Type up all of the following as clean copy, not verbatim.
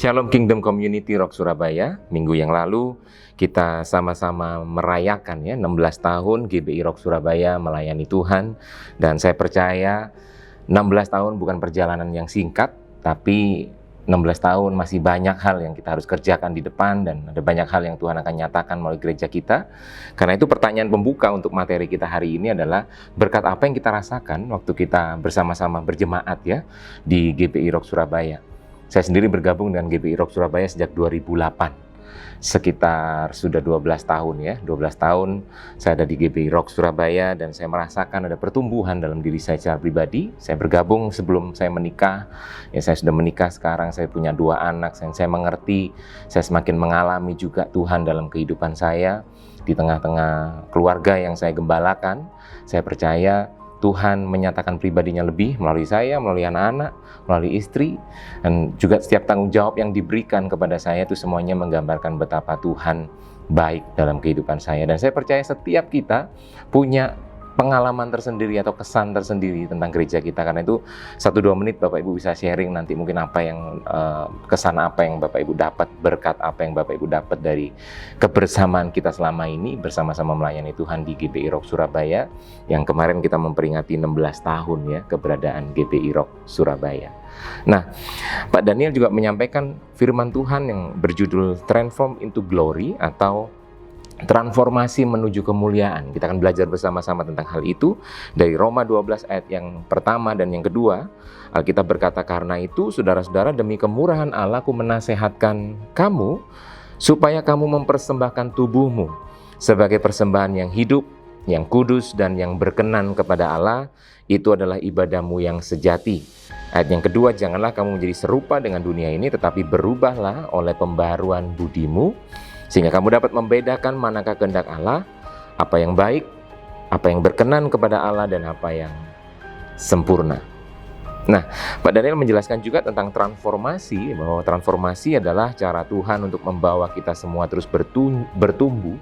Shalom Kingdom Community Rock Surabaya. Minggu yang lalu kita sama-sama merayakan 16 tahun GBI Rock Surabaya melayani Tuhan. Dan saya percaya 16 tahun bukan perjalanan yang singkat, tapi 16 tahun masih banyak hal yang kita harus kerjakan di depan, dan ada banyak hal yang Tuhan akan nyatakan melalui gereja kita. Karena itu pertanyaan pembuka untuk materi kita hari ini adalah, berkat apa yang kita rasakan waktu kita bersama-sama berjemaat di GBI Rock Surabaya. Saya sendiri bergabung dengan GBI Rock Surabaya sejak 2008. Sekitar sudah 12 tahun 12 tahun saya ada di GBI Rock Surabaya, dan saya merasakan ada pertumbuhan dalam diri saya secara pribadi. Saya bergabung sebelum saya menikah. Saya sudah menikah sekarang, saya punya 2 anak. Saya mengerti, saya semakin mengalami juga Tuhan dalam kehidupan saya. Di tengah-tengah keluarga yang saya gembalakan, saya percaya Tuhan menyatakan pribadinya lebih melalui saya, melalui anak-anak, melalui istri, dan juga setiap tanggung jawab yang diberikan kepada saya itu semuanya menggambarkan betapa Tuhan baik dalam kehidupan saya. Dan saya percaya setiap kita punya pengalaman tersendiri atau kesan tersendiri tentang gereja kita. Karena itu 1-2 menit Bapak Ibu bisa sharing nanti mungkin apa yang kesan apa yang Bapak Ibu dapat, berkat apa yang Bapak Ibu dapat dari kebersamaan kita selama ini bersama-sama melayani Tuhan di GBI Rock Surabaya, yang kemarin kita memperingati 16 tahun keberadaan GBI Rock Surabaya. Nah, Pak Daniel juga menyampaikan firman Tuhan yang berjudul Transform into Glory atau transformasi menuju kemuliaan. Kita akan belajar bersama-sama tentang hal itu dari Roma 12 ayat yang pertama dan yang kedua. Alkitab berkata, "Karena itu, saudara-saudara, demi kemurahan Allah, aku menasehatkan kamu supaya kamu mempersembahkan tubuhmu sebagai persembahan yang hidup, yang kudus, dan yang berkenan kepada Allah. Itu adalah ibadahmu yang sejati." Ayat yang kedua, "Janganlah kamu menjadi serupa dengan dunia ini, tetapi berubahlah oleh pembaruan budimu, sehingga kamu dapat membedakan manakah kehendak Allah, apa yang baik, apa yang berkenan kepada Allah, dan apa yang sempurna." Nah, Pak Daniel menjelaskan juga tentang transformasi, bahwa transformasi adalah cara Tuhan untuk membawa kita semua terus bertumbuh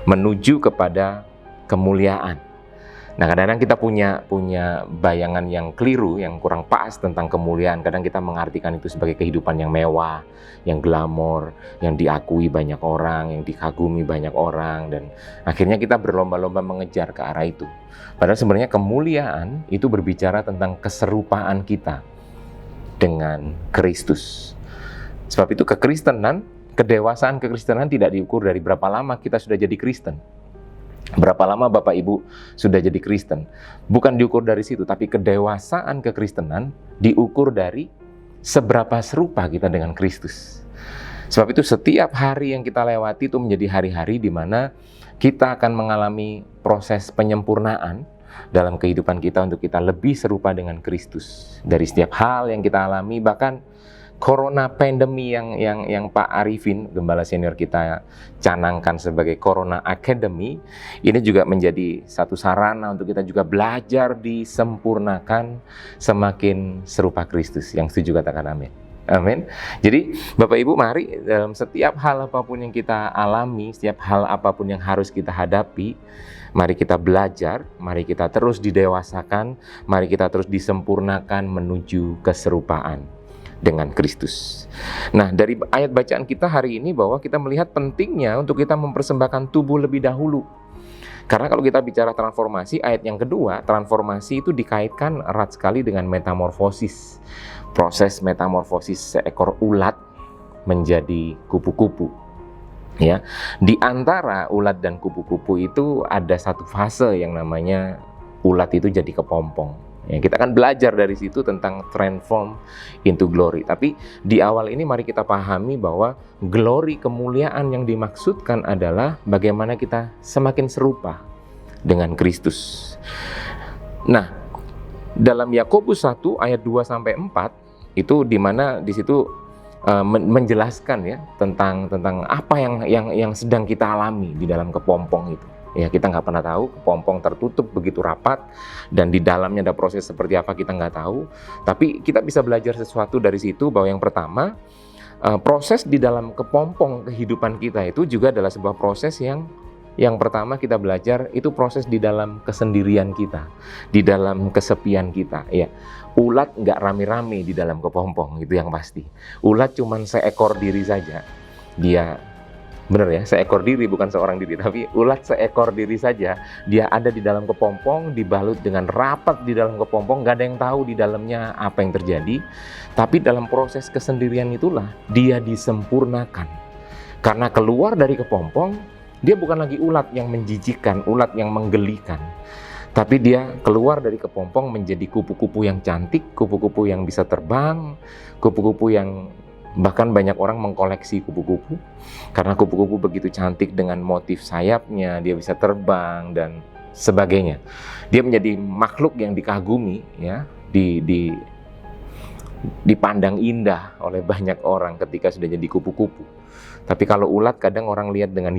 menuju kepada kemuliaan. Nah, kadang-kadang kita punya bayangan yang keliru, yang kurang pas tentang kemuliaan. Kadang kita mengartikan itu sebagai kehidupan yang mewah, yang glamor, yang diakui banyak orang, yang dikagumi banyak orang, dan akhirnya kita berlomba-lomba mengejar ke arah itu. Padahal sebenarnya kemuliaan itu berbicara tentang keserupaan kita dengan Kristus. Sebab itu kekristenan, kedewasaan kekristenan tidak diukur dari berapa lama kita sudah jadi Kristen. Berapa lama Bapak Ibu sudah jadi Kristen? Bukan diukur dari situ, tapi kedewasaan kekristenan diukur dari seberapa serupa kita dengan Kristus. Sebab itu setiap hari yang kita lewati itu menjadi hari-hari di mana kita akan mengalami proses penyempurnaan dalam kehidupan kita untuk kita lebih serupa dengan Kristus. Dari setiap hal yang kita alami, bahkan Corona pandemi yang Pak Arifin, gembala senior kita, canangkan sebagai Corona Academy, ini juga menjadi satu sarana untuk kita juga belajar disempurnakan semakin serupa Kristus. Yang setuju katakan amin. Amin. Jadi Bapak Ibu, mari dalam setiap hal apapun yang kita alami, setiap hal apapun yang harus kita hadapi, mari kita belajar, mari kita terus didewasakan, mari kita terus disempurnakan menuju keserupaan dengan Kristus. Nah, dari ayat bacaan kita hari ini bahwa kita melihat pentingnya untuk kita mempersembahkan tubuh lebih dahulu. Karena kalau kita bicara transformasi, ayat yang kedua, transformasi itu dikaitkan erat sekali dengan metamorfosis. Proses metamorfosis seekor ulat menjadi kupu-kupu. Di antara ulat dan kupu-kupu itu ada satu fase yang namanya ulat itu jadi kepompong. Kita akan belajar dari situ tentang transform into glory. Tapi di awal ini mari kita pahami bahwa glory, kemuliaan yang dimaksudkan adalah bagaimana kita semakin serupa dengan Kristus. Nah, dalam Yakobus 1 ayat 2-4 itu di mana di situ menjelaskan tentang apa yang sedang kita alami di dalam kepompong itu. Kita nggak pernah tahu, kepompong tertutup begitu rapat dan di dalamnya ada proses seperti apa kita nggak tahu. Tapi kita bisa belajar sesuatu dari situ, bahwa yang pertama, proses di dalam kepompong kehidupan kita itu juga adalah sebuah proses yang pertama kita belajar itu proses di dalam kesendirian kita, di dalam kesepian kita. Ulat nggak rame-rame di dalam kepompong, itu yang pasti. Ulat cuman seekor diri saja. Dia, bener ya, seekor diri, bukan seorang diri, tapi ulat seekor diri saja. Dia ada di dalam kepompong, dibalut dengan rapat di dalam kepompong, nggak ada yang tahu di dalamnya apa yang terjadi. Tapi dalam proses kesendirian itulah dia disempurnakan. Karena keluar dari kepompong, dia bukan lagi ulat yang menjijikkan, ulat yang menggelikan. Tapi dia keluar dari kepompong menjadi kupu-kupu yang cantik, kupu-kupu yang bisa terbang, kupu-kupu yang bahkan banyak orang mengkoleksi kupu-kupu. Karena kupu-kupu begitu cantik dengan motif sayapnya, dia bisa terbang dan sebagainya. Dia menjadi makhluk yang dikagumi, ya, dipandang indah oleh banyak orang ketika sudah jadi kupu-kupu. Tapi kalau ulat kadang orang lihat dengan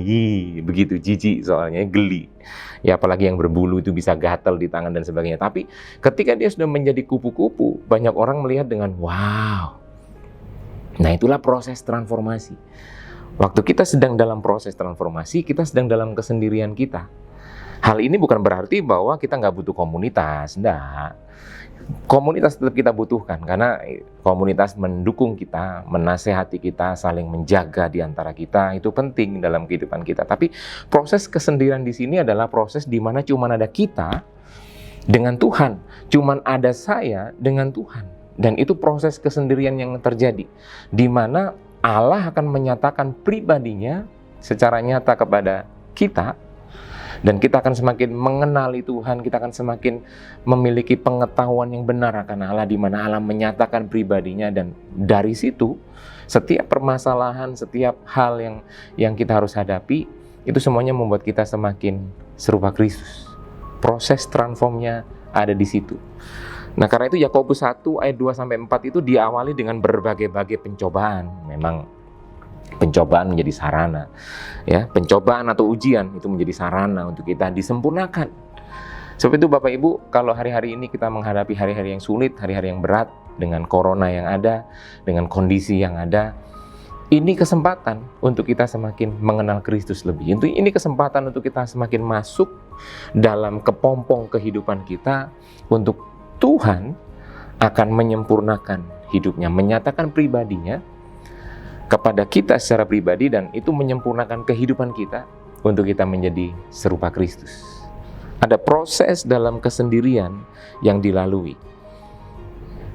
begitu jijik, soalnya geli. Ya apalagi yang berbulu itu bisa gatal di tangan dan sebagainya. Tapi ketika dia sudah menjadi kupu-kupu, banyak orang melihat dengan wow. Nah itulah proses transformasi. Waktu kita sedang dalam proses transformasi, kita sedang dalam kesendirian kita. Hal ini bukan berarti bahwa kita nggak butuh komunitas, enggak. Komunitas tetap kita butuhkan karena komunitas mendukung kita, menasehati kita, saling menjaga di antara kita, itu penting dalam kehidupan kita. Tapi proses kesendirian di sini adalah proses di mana cuma ada kita dengan Tuhan, cuma ada saya dengan Tuhan. Dan itu proses kesendirian yang terjadi, di mana Allah akan menyatakan pribadinya secara nyata kepada kita. Dan kita akan semakin mengenali Tuhan, kita akan semakin memiliki pengetahuan yang benar akan Allah, di mana Allah menyatakan pribadinya. Dan dari situ, setiap permasalahan, setiap hal yang kita harus hadapi, itu semuanya membuat kita semakin serupa Kristus. Proses transformnya ada di situ. Nah karena itu Yakobus 1 ayat 2-4 itu diawali dengan berbagai-bagai pencobaan. Memang pencobaan menjadi sarana, ya, pencobaan atau ujian itu menjadi sarana untuk kita disempurnakan. Sebab itu Bapak Ibu, kalau hari-hari ini kita menghadapi hari-hari yang sulit, hari-hari yang berat, dengan corona yang ada, dengan kondisi yang ada, ini kesempatan untuk kita semakin mengenal Kristus lebih. Ini kesempatan untuk kita semakin masuk dalam kepompong kehidupan kita, untuk Tuhan akan menyempurnakan hidupnya, menyatakan pribadinya kepada kita secara pribadi, dan itu menyempurnakan kehidupan kita untuk kita menjadi serupa Kristus. Ada proses dalam kesendirian yang dilalui.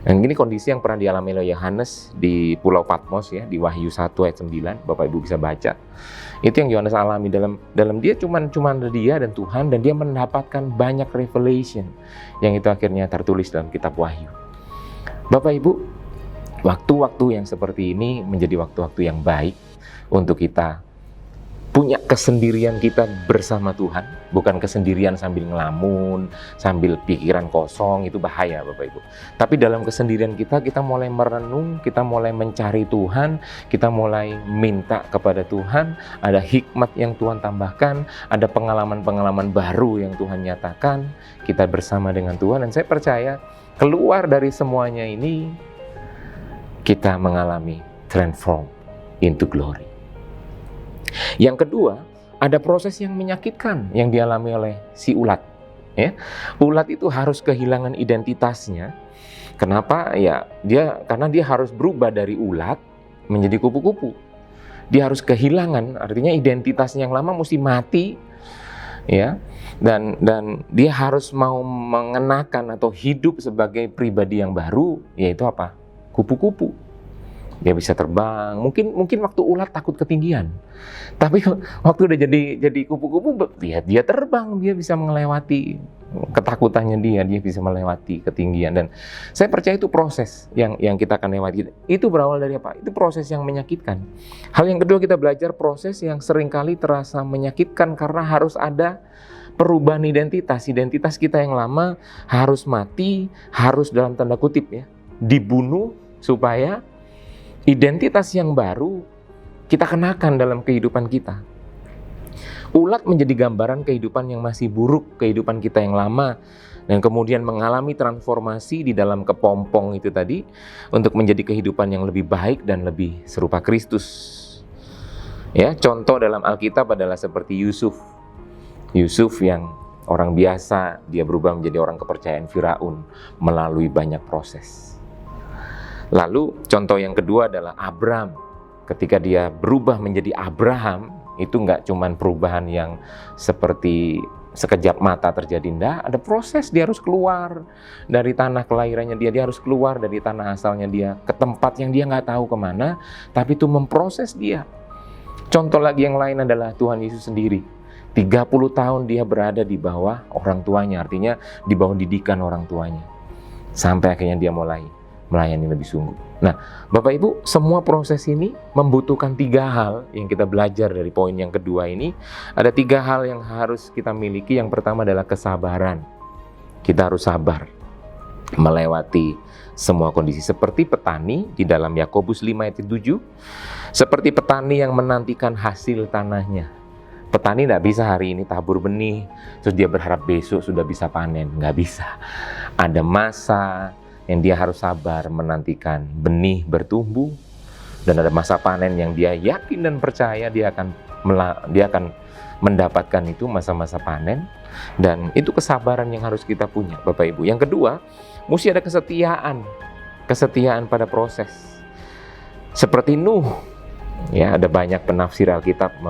Dan ini kondisi yang pernah dialami oleh Yohanes di Pulau Patmos, ya, di Wahyu 1 ayat 9, Bapak Ibu bisa baca. Itu yang Yohanes alami, dalam dia cuma dia dan Tuhan, dan dia mendapatkan banyak revelation yang itu akhirnya tertulis dalam kitab Wahyu. Bapak Ibu, waktu-waktu yang seperti ini menjadi waktu-waktu yang baik untuk kita punya kesendirian kita bersama Tuhan, bukan kesendirian sambil ngelamun, sambil pikiran kosong, itu bahaya Bapak Ibu. Tapi dalam kesendirian kita mulai merenung, kita mulai mencari Tuhan, kita mulai minta kepada Tuhan, ada hikmat yang Tuhan tambahkan, ada pengalaman-pengalaman baru yang Tuhan nyatakan, kita bersama dengan Tuhan. Dan saya percaya keluar dari semuanya ini, kita mengalami transform into glory. Yang kedua, ada proses yang menyakitkan yang dialami oleh si ulat. Ya, ulat itu harus kehilangan identitasnya. Kenapa? Ya, karena dia harus berubah dari ulat menjadi kupu-kupu. Dia harus kehilangan, artinya identitasnya yang lama mesti mati. Ya, dan dia harus mau mengenakan atau hidup sebagai pribadi yang baru, yaitu apa? Kupu-kupu. Dia bisa terbang. Mungkin waktu ulat takut ketinggian, tapi waktu udah jadi kupu-kupu, dia terbang, dia bisa melewati ketakutannya, dia bisa melewati ketinggian. Dan saya percaya itu proses yang kita akan lewati. Itu berawal dari apa? Itu proses yang menyakitkan. Hal yang kedua, kita belajar proses yang seringkali terasa menyakitkan karena harus ada perubahan identitas. Identitas kita yang lama harus mati, harus dalam tanda kutip, ya, dibunuh supaya identitas yang baru kita kenakan dalam kehidupan kita. Ulat menjadi gambaran kehidupan yang masih buruk, kehidupan kita yang lama, dan kemudian mengalami transformasi di dalam kepompong itu tadi untuk menjadi kehidupan yang lebih baik dan lebih serupa Kristus. Ya, contoh dalam Alkitab adalah seperti Yusuf yang orang biasa, dia berubah menjadi orang kepercayaan Firaun melalui banyak proses. Lalu contoh yang kedua adalah Abram. Ketika dia berubah menjadi Abraham, itu nggak cuman perubahan yang seperti sekejap mata terjadi, enggak, ada proses. Dia harus keluar dari tanah kelahirannya dia harus keluar dari tanah asalnya dia ke tempat yang dia nggak tahu kemana, tapi itu memproses dia. Contoh lagi yang lain adalah Tuhan Yesus sendiri. 30 tahun dia berada di bawah orang tuanya, artinya di bawah didikan orang tuanya, sampai akhirnya dia mulai melayani lebih sungguh. Nah, Bapak Ibu, semua proses ini membutuhkan 3 hal yang kita belajar dari poin yang kedua ini. Ada 3 hal yang harus kita miliki. Yang pertama adalah kesabaran. Kita harus sabar melewati semua kondisi. Seperti petani di dalam Yakobus 5 ayat 7, seperti petani yang menantikan hasil tanahnya. Petani nggak bisa hari ini tabur benih, terus dia berharap besok sudah bisa panen. Nggak bisa. Ada masa yang dia harus sabar menantikan benih bertumbuh, dan ada masa panen yang dia yakin dan percaya dia akan mendapatkan itu masa-masa panen. Dan itu kesabaran yang harus kita punya, Bapak Ibu. Yang kedua, mesti ada kesetiaan pada proses. Seperti Nuh, ya, ada banyak penafsir Alkitab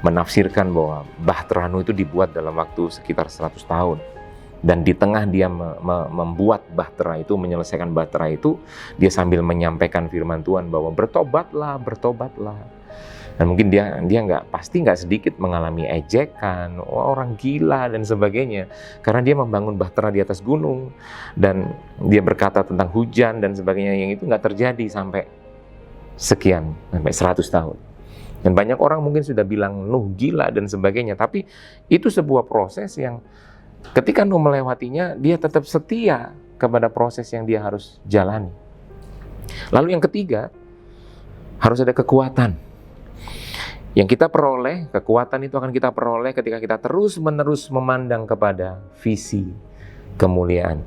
menafsirkan bahwa bahtera Nuh itu dibuat dalam waktu sekitar 100 tahun. Dan di tengah dia membuat bahtera itu, menyelesaikan bahtera itu, dia sambil menyampaikan firman Tuhan bahwa bertobatlah. Dan mungkin dia pasti nggak sedikit mengalami ejekan, orang gila dan sebagainya, karena dia membangun bahtera di atas gunung, dan dia berkata tentang hujan dan sebagainya, yang itu nggak terjadi sampai 100 tahun. Dan banyak orang mungkin sudah bilang Nuh gila dan sebagainya, tapi itu sebuah proses yang ketika Nuh melewatinya, dia tetap setia kepada proses yang dia harus jalani. Lalu yang ketiga, harus ada kekuatan. Yang kita peroleh, kekuatan itu akan kita peroleh ketika kita terus-menerus memandang kepada visi kemuliaan.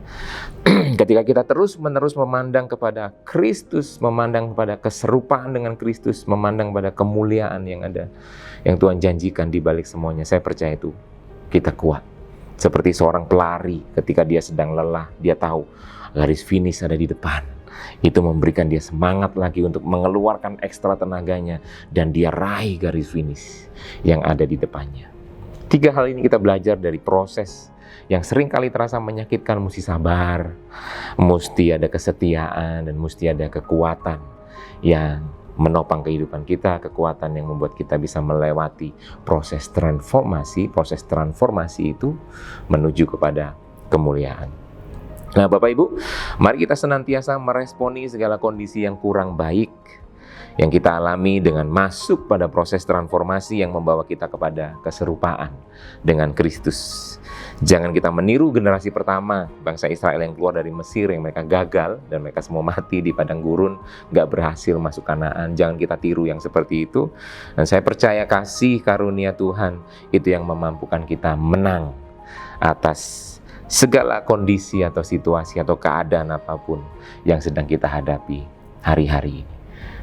Ketika kita terus-menerus memandang kepada Kristus, memandang kepada keserupaan dengan Kristus, memandang pada kemuliaan yang ada, yang Tuhan janjikan di balik semuanya, saya percaya itu kita kuat. Seperti seorang pelari ketika dia sedang lelah, dia tahu garis finish ada di depan. Itu memberikan dia semangat lagi untuk mengeluarkan ekstra tenaganya, dan dia raih garis finish yang ada di depannya. 3 hal ini kita belajar dari proses yang sering kali terasa menyakitkan. Mesti sabar, mesti ada kesetiaan, dan mesti ada kekuatan yang menopang kehidupan kita, kekuatan yang membuat kita bisa melewati proses transformasi. Proses transformasi itu menuju kepada kemuliaan. Nah, Bapak Ibu, mari kita senantiasa meresponi segala kondisi yang kurang baik yang kita alami dengan masuk pada proses transformasi yang membawa kita kepada keserupaan dengan Kristus. Jangan kita meniru generasi pertama, bangsa Israel yang keluar dari Mesir, yang mereka gagal dan mereka semua mati di padang gurun, gak berhasil masuk Kanaan. Jangan kita tiru yang seperti itu. Dan saya percaya kasih karunia Tuhan itu yang memampukan kita menang atas segala kondisi atau situasi atau keadaan apapun yang sedang kita hadapi hari-hari ini.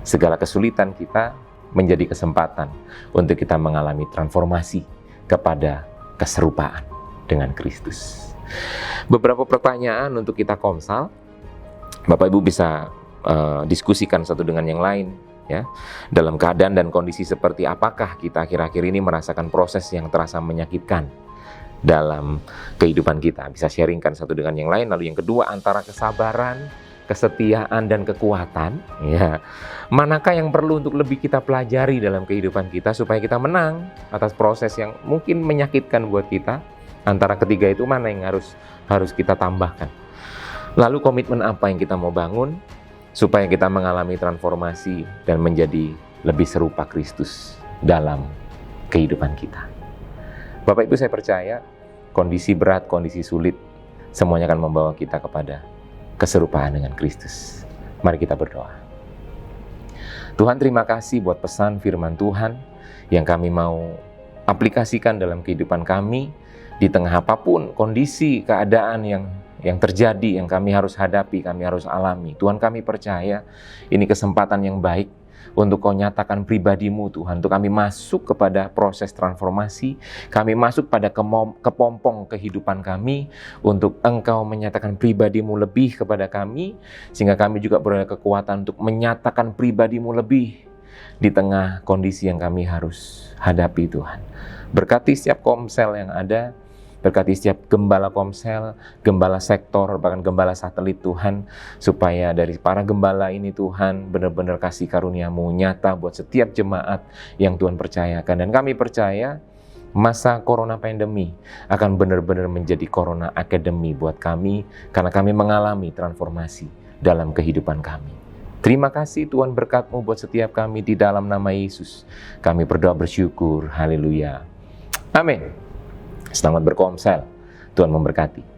Segala kesulitan kita menjadi kesempatan untuk kita mengalami transformasi kepada keserupaan dengan Kristus. Beberapa pertanyaan untuk kita komsal. Bapak Ibu bisa diskusikan satu dengan yang lain, ya. Dalam keadaan dan kondisi seperti apakah kita akhir-akhir ini merasakan proses yang terasa menyakitkan dalam kehidupan kita? Bisa sharingkan satu dengan yang lain. Lalu yang kedua, antara kesabaran, kesetiaan, dan kekuatan, ya, manakah yang perlu untuk lebih kita pelajari dalam kehidupan kita supaya kita menang atas proses yang mungkin menyakitkan buat kita? Antara ketiga itu mana yang harus kita tambahkan? Lalu komitmen apa yang kita mau bangun supaya kita mengalami transformasi dan menjadi lebih serupa Kristus dalam kehidupan kita? Bapak Ibu, saya percaya kondisi berat, kondisi sulit, semuanya akan membawa kita kepada keserupaan dengan Kristus. Mari kita berdoa. Tuhan, terima kasih buat pesan firman Tuhan yang kami mau aplikasikan dalam kehidupan kami. Di tengah apapun kondisi, keadaan yang terjadi, yang kami harus hadapi, kami harus alami. Tuhan, kami percaya ini kesempatan yang baik untuk Kau nyatakan pribadi-Mu Tuhan, untuk kami masuk kepada proses transformasi, kami masuk pada kepompong kehidupan kami, untuk Engkau menyatakan pribadi-Mu lebih kepada kami, sehingga kami juga beroleh kekuatan untuk menyatakan pribadi-Mu lebih di tengah kondisi yang kami harus hadapi Tuhan. Berkati setiap komsel yang ada, berkati setiap gembala komsel, gembala sektor, bahkan gembala satelit Tuhan, supaya dari para gembala ini Tuhan, benar-benar kasih karunia-Mu nyata buat setiap jemaat yang Tuhan percayakan. Dan kami percaya masa corona pandemi akan benar-benar menjadi corona academy buat kami, karena kami mengalami transformasi dalam kehidupan kami. Terima kasih Tuhan, berkat-Mu buat setiap kami di dalam nama Yesus. Kami berdoa bersyukur, haleluya. Amin. Selamat berkomsel, Tuhan memberkati.